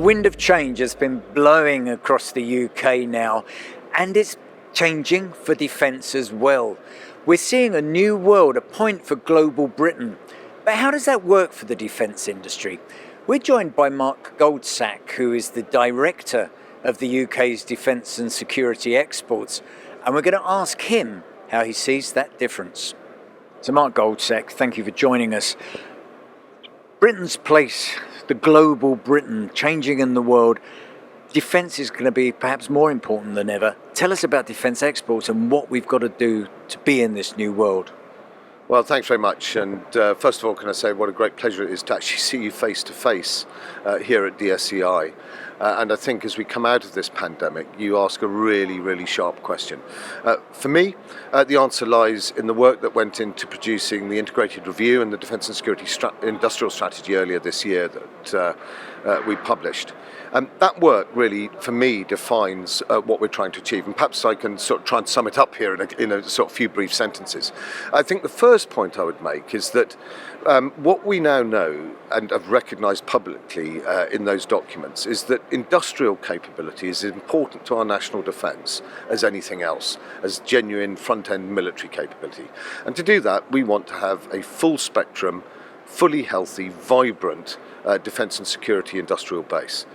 wind of change has been blowing across the UK now, and it's changing for defence as well. We're seeing a new world, a point for global Britain. But how does that work for the defence industry? We're joined by Mark Goldsack, who is the director of the UK's defence and security exports, and we're going to ask him how he sees that difference. So Mark Goldsack, thank you for joining us. Britain's place, the global Britain, changing in the world. Defence is going to be perhaps more important than ever. Tell us about defence exports and what we've got to do to be in this new world. Well, thanks very much. And first of all, can I say what a great pleasure it is to actually see you face to face here at DSEI. And I think as we come out of this pandemic, you ask a really, really sharp question. For me, the answer lies in the work that went into producing the integrated review and the Defence and Security Industrial Strategy earlier this year that we published. That work really, for me, defines what we're trying to achieve. And perhaps I can sort of try and sum it up here in a sort of few brief sentences. I think the first point I would make is that what we now know and have recognised publicly in those documents is that industrial capability is as important to our national defence as anything else, as genuine front-end military capability. And to do that, we want to have a full spectrum, fully healthy, vibrant defence and security industrial base.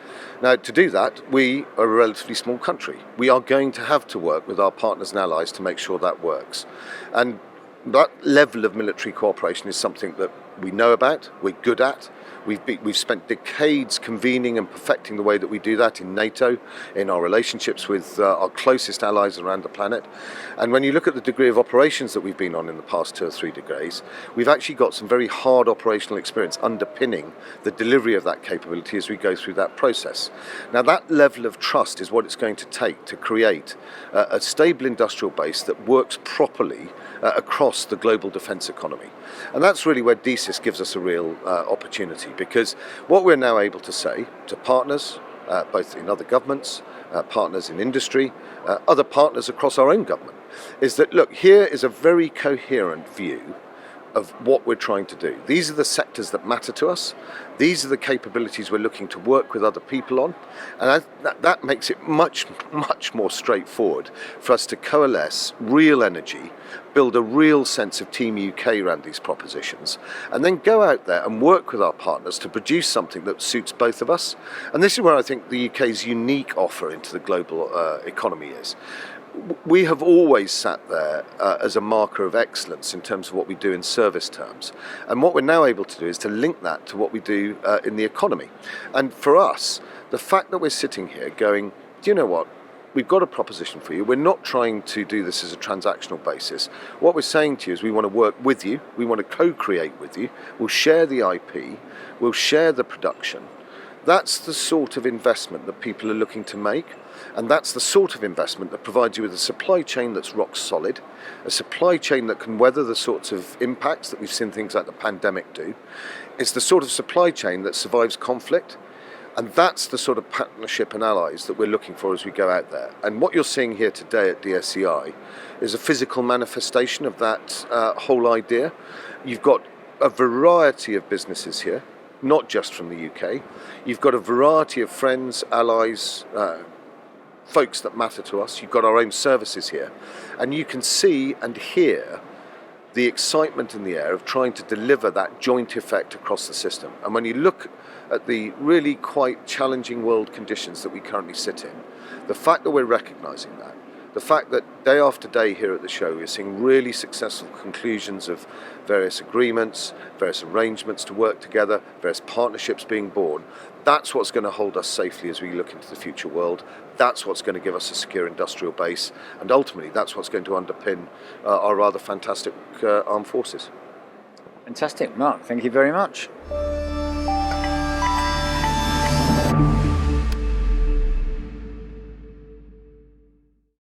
Now, to do that, we are a relatively small country. We are going to have to work with our partners and allies to make sure that works. And that level of military cooperation is something that we know about, we're good at. We've spent decades convening and perfecting the way that we do that in NATO, in our relationships with our closest allies around the planet. And when you look at the degree of operations that we've been on in the past 2 or 3 decades, we've actually got some very hard operational experience underpinning the delivery of that capability as we go through that process. Now, that level of trust is what it's going to take to create a stable industrial base that works properly across the global defence economy. And that's really where DCIS gives us a real opportunity, because what we're now able to say to partners, both in other governments, partners in industry, other partners across our own government, is that, look, here is a very coherent view of what we're trying to do. These are the sectors that matter to us. These are the capabilities we're looking to work with other people on. And that makes it much, much more straightforward for us to coalesce real energy, build a real sense of Team UK around these propositions, and then go out there and work with our partners to produce something that suits both of us. And this is where I think the UK's unique offer into the global economy is. We have always sat there as a marker of excellence in terms of what we do in service terms. And what we're now able to do is to link that to what we do in the economy. And for us, the fact that we're sitting here going, do you know what? We've got a proposition for you. We're not trying to do this as a transactional basis. What we're saying to you is we want to work with you. We want to co-create with you. We'll share the IP. We'll share the production. That's the sort of investment that people are looking to make. And that's the sort of investment that provides you with a supply chain that's rock solid, a supply chain that can weather the sorts of impacts that we've seen things like the pandemic do. It's the sort of supply chain that survives conflict. And that's the sort of partnership and allies that we're looking for as we go out there. And what you're seeing here today at DSEI is a physical manifestation of that whole idea. You've got a variety of businesses here, not just from the UK. You've got a variety of friends, allies, folks that matter to us. You've got our own services here. And you can see and hear the excitement in the air of trying to deliver that joint effect across the system. And when you look at the really quite challenging world conditions that we currently sit in, the fact that we're recognising that, the fact that day after day here at the show we're seeing really successful conclusions of various agreements, various arrangements to work together, various partnerships being born, that's what's going to hold us safely as we look into the future world. That's what's going to give us a secure industrial base, and ultimately that's what's going to underpin our rather fantastic armed forces. Fantastic, Mark. Thank you very much.